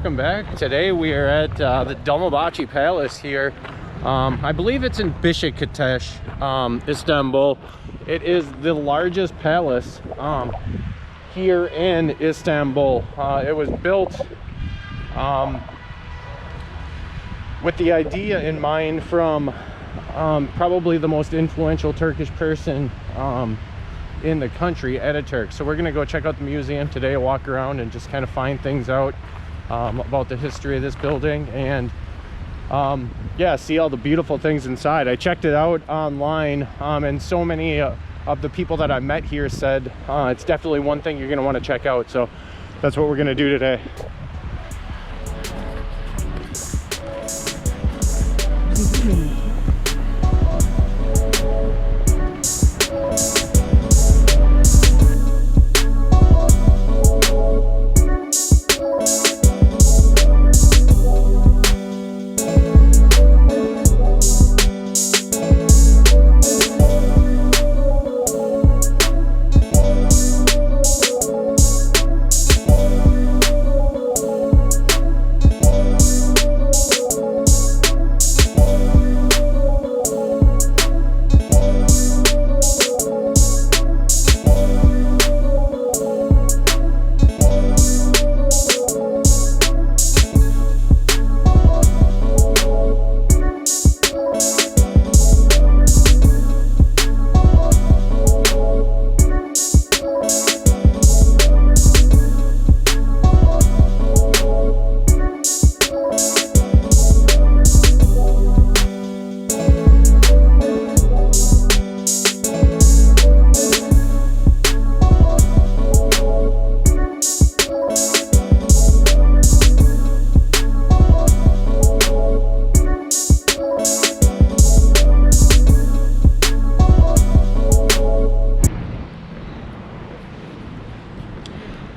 welcome back. Today we are at the Dolmabache Palace here. I believe it's in Beşiktaş, Istanbul. It is the largest palace here in Istanbul. It was built with the idea in mind from probably the most influential Turkish person in the country, Ataturk. So we're gonna go check out the museum today, walk around and just kind of find things out about the history of this building, and yeah, see all the beautiful things inside. I checked it out online, and so many of the people that I met here said it's definitely one thing you're gonna want to check out. So that's what we're gonna do today.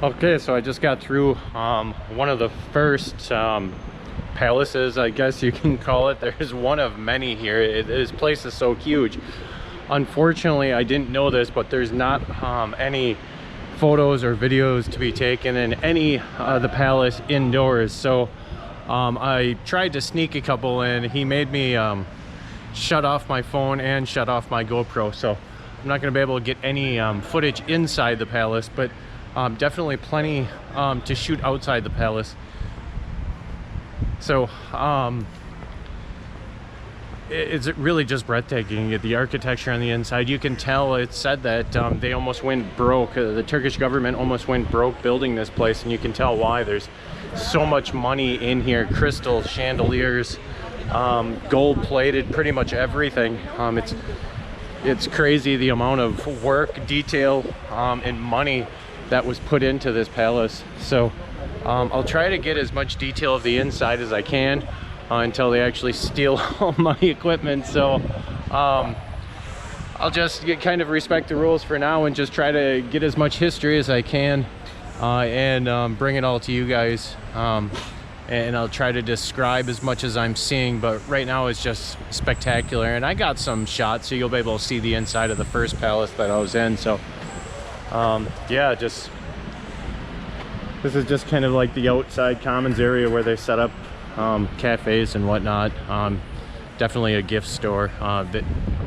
Okay, so I just got through one of the first palaces, I guess you can call it. There's one of many here. This place is so huge. Unfortunately, I didn't know this, but there's not any photos or videos to be taken in any the palace indoors. So I tried to sneak a couple in. He made me shut off my phone and shut off my GoPro, so I'm not going to be able to get any footage inside the palace, but definitely plenty to shoot outside the palace. So it's really just breathtaking. The architecture on the inside, you can tell. It said that they almost went broke. The Turkish government almost went broke building this place, and you can tell why. There's so much money in here. Crystal chandeliers, gold plated, pretty much everything. It's crazy the amount of work, detail, and money that was put into this palace. So I'll try to get as much detail of the inside as I can until they actually steal all my equipment. So I'll just kind of respect the rules for now and just try to get as much history as I can and bring it all to you guys. And I'll try to describe as much as I'm seeing, but right now it's just spectacular. And I got some shots, so you'll be able to see the inside of the first palace that I was in. So yeah, this is just kind of like the outside commons area where they set up cafes and whatnot. Definitely a gift store.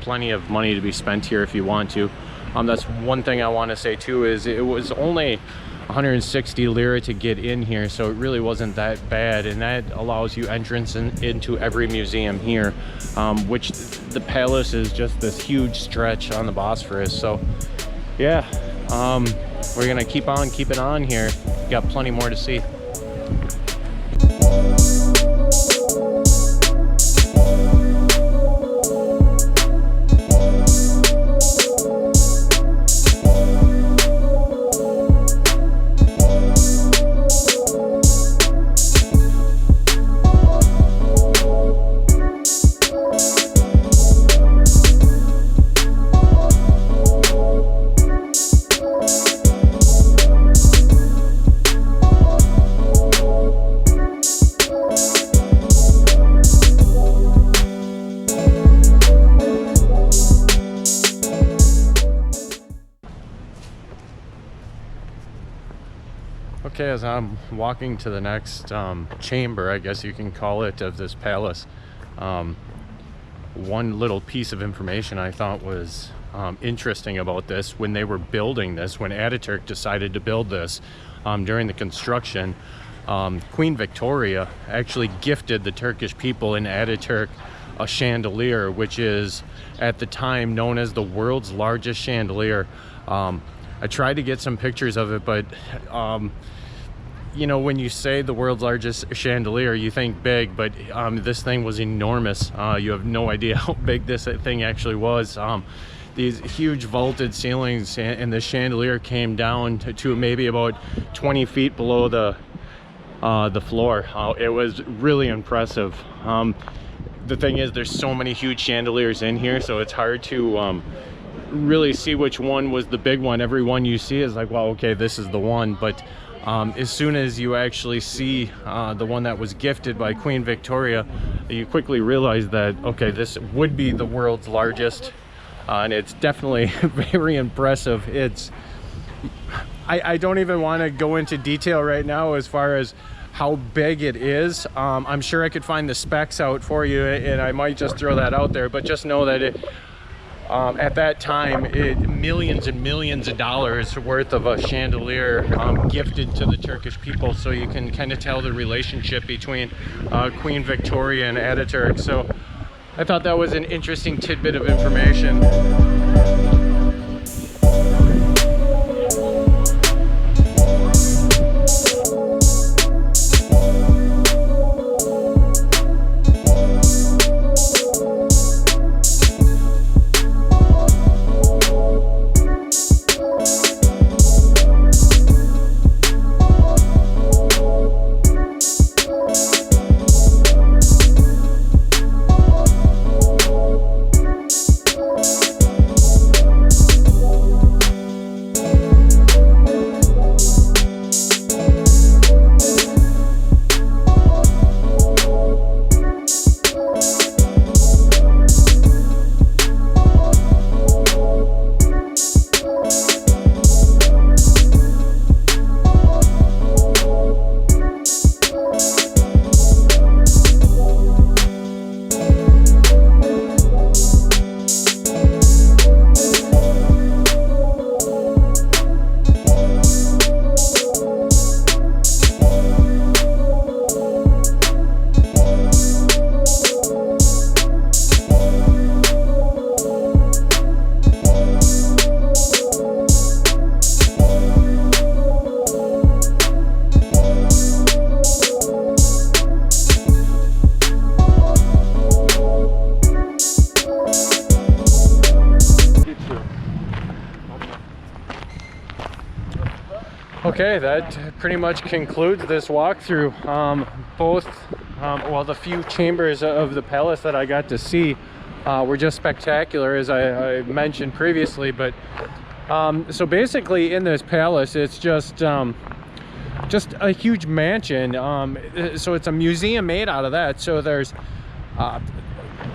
Plenty of money to be spent here if you want to. That's one thing I want to say too, is it was only 160 lira to get in here, so it really wasn't that bad, and that allows you entrance into every museum here, which the palace is just this huge stretch on the Bosphorus. So yeah, we're gonna keep on keeping on here. Got plenty more to see. Okay, as I'm walking to the next chamber, I guess you can call it, of this palace, one little piece of information I thought was interesting about this: when they were building this, when Ataturk decided to build this, during the construction, Queen Victoria actually gifted the Turkish people in Ataturk a chandelier, which is at the time known as the world's largest chandelier. I tried to get some pictures of it, but you know, when you say the world's largest chandelier, you think big, but this thing was enormous. You have no idea how big this thing actually was. These huge vaulted ceilings, and the chandelier came down to maybe about 20 feet below the floor. It was really impressive. The thing is, there's so many huge chandeliers in here, so it's hard to really see which one was the big one. Every one you see is like, well, okay, this is the one. But as soon as you actually see the one that was gifted by Queen Victoria, you quickly realize that, okay, this would be the world's largest. And it's definitely very impressive. I don't even want to go into detail right now as far as how big it is. I'm sure I could find the specs out for you, and I might just throw that out there, but just know that at that time, millions and millions of dollars worth of a chandelier gifted to the Turkish people. So you can kind of tell the relationship between Queen Victoria and Ataturk. So I thought that was an interesting tidbit of information. Okay, that pretty much concludes this walkthrough. Well, the few chambers of the palace that I got to see were just spectacular, as I mentioned previously. But so basically, in this palace, it's just a huge mansion. So it's a museum made out of that. So there's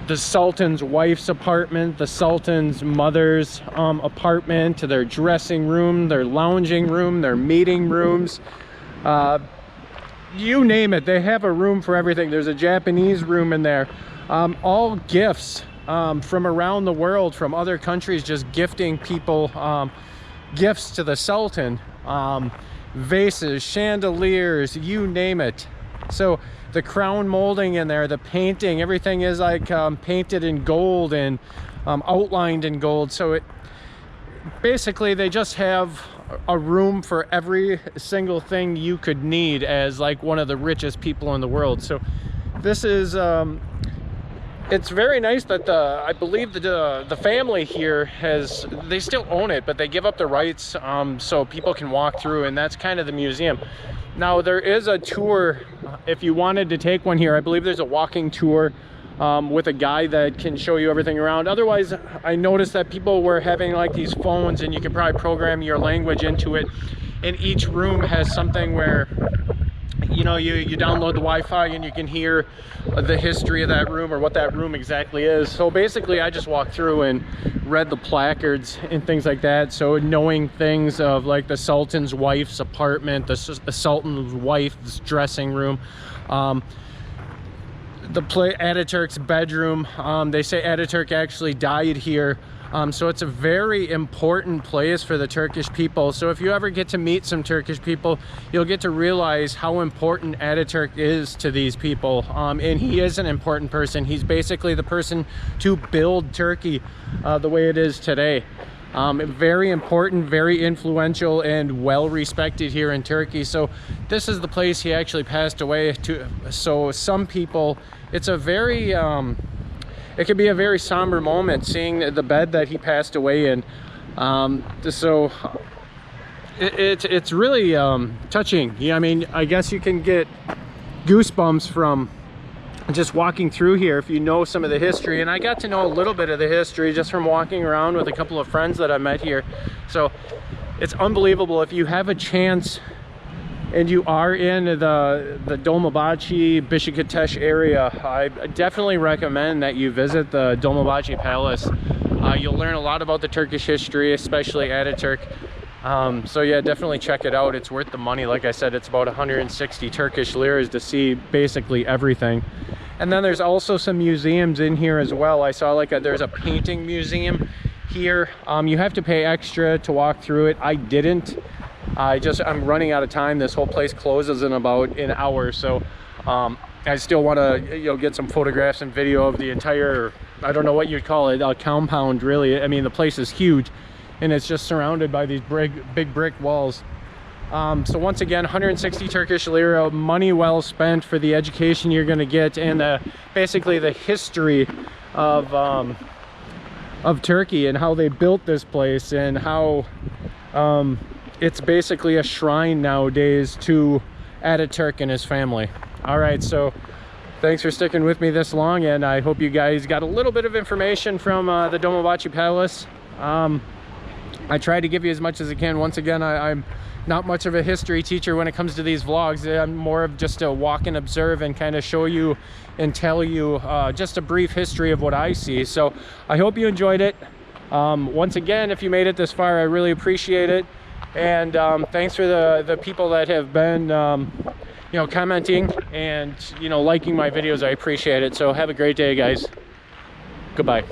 the Sultan's wife's apartment, the Sultan's mother's apartment, their dressing room, their lounging room, their meeting rooms. You name it, they have a room for everything. There's a Japanese room in there. All gifts from around the world, from other countries, just gifting people gifts to the Sultan. Vases, chandeliers, you name it. So the crown molding in there, the painting, everything is like painted in gold and outlined in gold. So basically they just have a room for every single thing you could need as like one of the richest people in the world. So this is it's very nice that I believe the family here they still own it, but they give up the rights so people can walk through, and that's kind of the museum. Now there is a tour if you wanted to take one here. I believe there's a walking tour with a guy that can show you everything around. Otherwise, I noticed that people were having like these phones, and you can probably program your language into it, and each room has something where, you know, you download the Wi-Fi and you can hear the history of that room or what that room exactly is. So basically I just walked through and read the placards and things like that. So knowing things of like the Sultan's wife's apartment, the Sultan's wife's dressing room, Ataturk's bedroom. They say Ataturk actually died here. So it's a very important place for the Turkish people. So if you ever get to meet some Turkish people, you'll get to realize how important Ataturk is to these people. And he is an important person. He's basically the person to build Turkey the way it is today. Very important, very influential, and well respected here in Turkey. So this is the place he actually passed away to. So some people, it's a very it could be a very somber moment seeing the bed that he passed away in. So it's really touching. Yeah, I mean, I guess you can get goosebumps from just walking through here if you know some of the history. And I got to know a little bit of the history just from walking around with a couple of friends that I met here. So it's unbelievable. If you have a chance and you are in the Dolmabache Beşiktaş area, I definitely recommend that you visit the Dolmabache Palace. You'll learn a lot about the Turkish history, especially Ataturk. So yeah, definitely check it out. It's worth the money. Like I said, it's about 160 Turkish liras to see basically everything. And then there's also some museums in here as well. I saw like there's a painting museum here. You have to pay extra to walk through it. I didn't. I'm running out of time. This whole place closes in about an hour. So I still want to get some photographs and video of the entire, I don't know what you'd call it, a compound really. I mean, the place is huge and it's just surrounded by these big brick walls. So once again, 160 Turkish lira, money well spent for the education you're going to get, and basically the history of Turkey and how they built this place, and how it's basically a shrine nowadays to Ataturk and his family. All right, so thanks for sticking with me this long, and I hope you guys got a little bit of information from the Dolmabache Palace. I try to give you as much as I can. Once again, I'm not much of a history teacher when it comes to these vlogs. I'm more of just a walk and observe and kind of show you and tell you just a brief history of what I see. So I hope you enjoyed it. Once again, if you made it this far, I really appreciate it. And thanks for the people that have been commenting and liking my videos. I appreciate it. So have a great day, guys. Goodbye.